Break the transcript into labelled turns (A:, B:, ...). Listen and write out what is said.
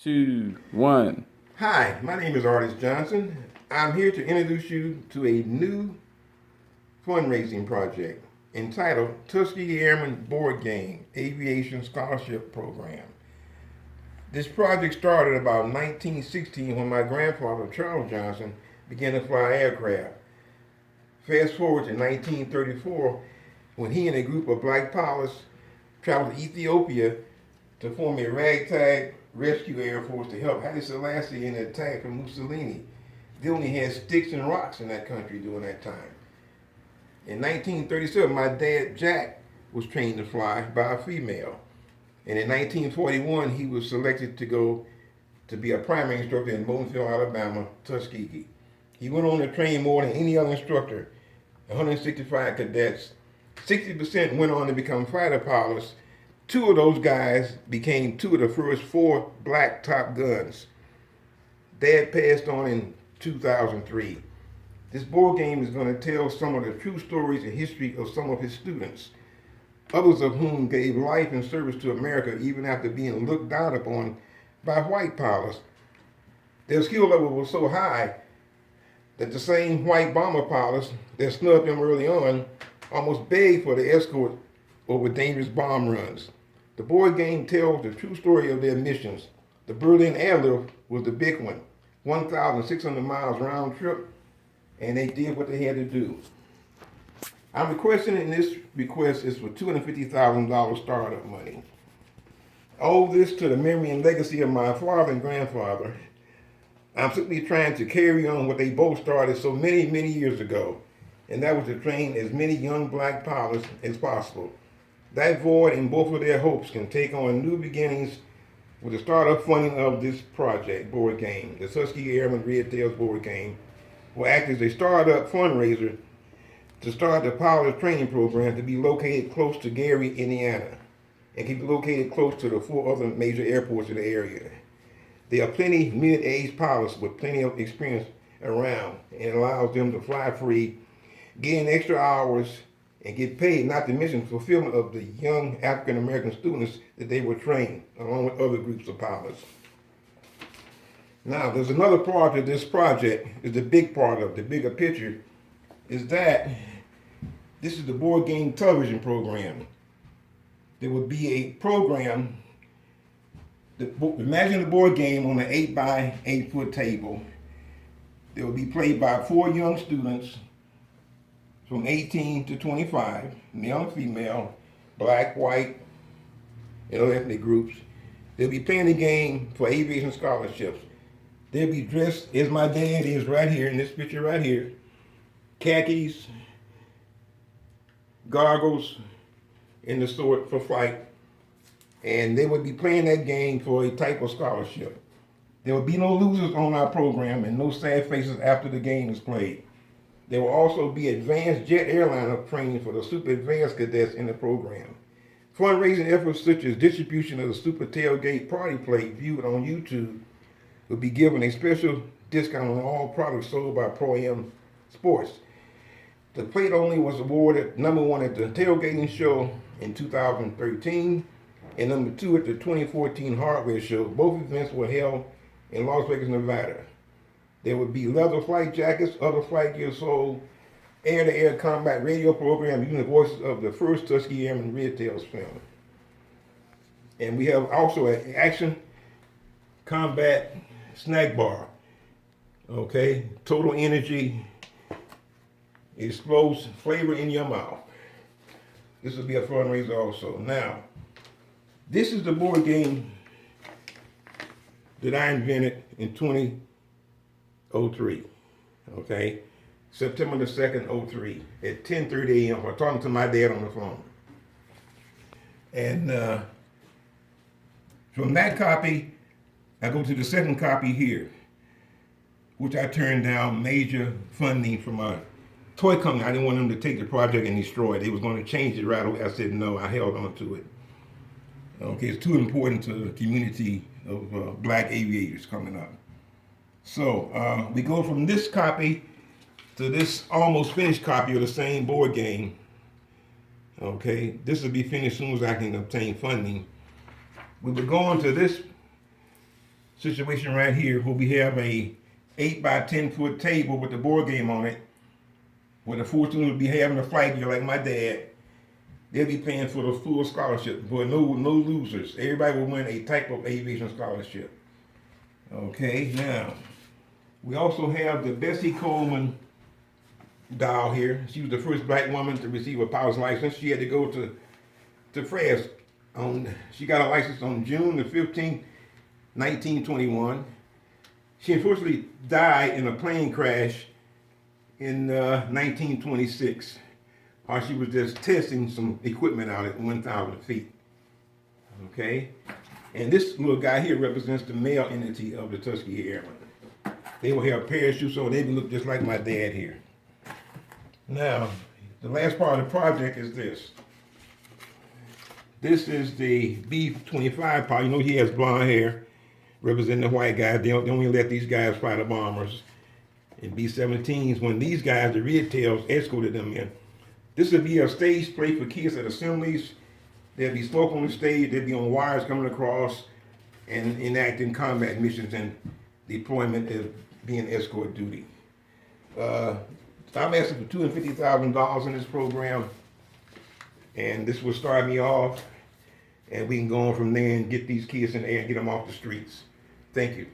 A: two, one.
B: Hi, my name is Artist Johnson. I'm here to introduce you to a new fundraising project entitled Tuskegee Airmen Board Game Aviation Scholarship Program. This project started about 1916 when my grandfather, Charles Johnson, began to fly aircraft. Fast forward to 1934 when he and a group of black pilots traveled to Ethiopia to form a ragtag rescue air force to help Haile Selassie in the attack from Mussolini. They only had sticks and rocks in that country during that time. In 1937, my dad, Jack, was trained to fly by a female. And in 1941, he was selected to go to be a primary instructor in Bowmanville, Alabama, Tuskegee. He went on to train more than any other instructor, 165 cadets. 60% went on to become fighter pilots. Two of those guys became two of the first four black Top Guns. Dad passed on in 2003. This board game is going to tell some of the true stories and history of some of his students, others of whom gave life and service to America even after being looked down upon by white pilots. Their skill level was so high that the same white bomber pilots that snubbed them early on almost begged for the escort over dangerous bomb runs. The board game tells the true story of their missions. The Berlin airlift was the big one, 1,600 miles round trip, and they did what they had to do. I'm requesting, and this request is for $250,000 startup money. I owe this to the memory and legacy of my father and grandfather. I'm simply trying to carry on what they both started so many, many years ago, and that was to train as many young black pilots as possible. That void in both of their hopes can take on new beginnings with the startup funding of this project board game. The Tuskegee Airmen Red Tails board game will act as a startup fundraiser to start the pilot training program to be located close to Gary, Indiana, and can be located close to the four other major airports in the area. There are plenty mid-aged pilots with plenty of experience around, and it allows them to fly free, gain extra hours, and get paid, not to mention fulfillment of the young African American students that they were trained, along with other groups of pilots. Now, there's another part of this project, is the big part of the bigger picture, is that this is the board game television program. There would be a program, imagine the board game on an 8 by 8 foot table. It will be played by four young students from 18 to 25, male and female, black, white, and other ethnic groups. They'll be playing the game for aviation scholarships. They'll be dressed as my dad is right here in this picture right here. Khakis, goggles, and the sort for flight. And they would be playing that game for a type of scholarship. There will be no losers on our program and no sad faces after the game is played. There will also be advanced jet airliner training for the super advanced cadets in the program. Fundraising efforts such as distribution of the super tailgate party plate viewed on YouTube will be given a special discount on all products sold by Pro Am Sports. The plate only was awarded number one at the tailgating show in 2013 and number two at the 2014 hardware show. Both events were held in Las Vegas, Nevada. There would be leather flight jackets, other flight gear sold, air-to-air combat radio program using the voices of the first Tuskegee Airmen Red Tails film. And we have also an action combat snack bar. Okay, total energy, explodes flavor in your mouth. This will be a fundraiser also. Now, this is the board game that I invented in 2003. Okay, September the 2nd, 03, at 10:30 a.m. I'm talking to my dad on the phone. And from that copy, I go to the second copy here, which I turned down major funding from a toy company. I didn't want them to take the project and destroy it. They was going to change it right away. I said no, I held on to it. Okay, it's too important to the community of black aviators coming up. So we go from this copy to this almost finished copy of the same board game. Okay, this will be finished as soon as I can obtain funding. We would go on to this situation right here where we have a 8 by 10 foot table with the board game on it, where the 4 students will be having a fight here like my dad. They'll be paying for the full scholarship, but no losers. Everybody will win a type of aviation scholarship. Okay, now we also have the Bessie Coleman doll here. She was the first black woman to receive a pilot's license. She had to go to France. She got a license on June the 15th, 1921. She unfortunately died in a plane crash in 1926. While she was just testing some equipment out at 1,000 feet. Okay? And this little guy here represents the male entity of the Tuskegee Airmen. They will have parachutes on. They look just like my dad here. Now, the last part of the project is this. This is the B-25 pilot. You know he has blonde hair, representing the white guys. They only let these guys fly the bombers. And B-17s, when these guys, the red tails, escorted them in. This will be a stage play for kids at assemblies. There'll be smoke on the stage. There'll be on wires coming across and enacting combat missions and deployment of being escort duty. I'm asking for $250,000 in this program, and this will start me off, and we can go on from there and get these kids in the air and get them off the streets. Thank you.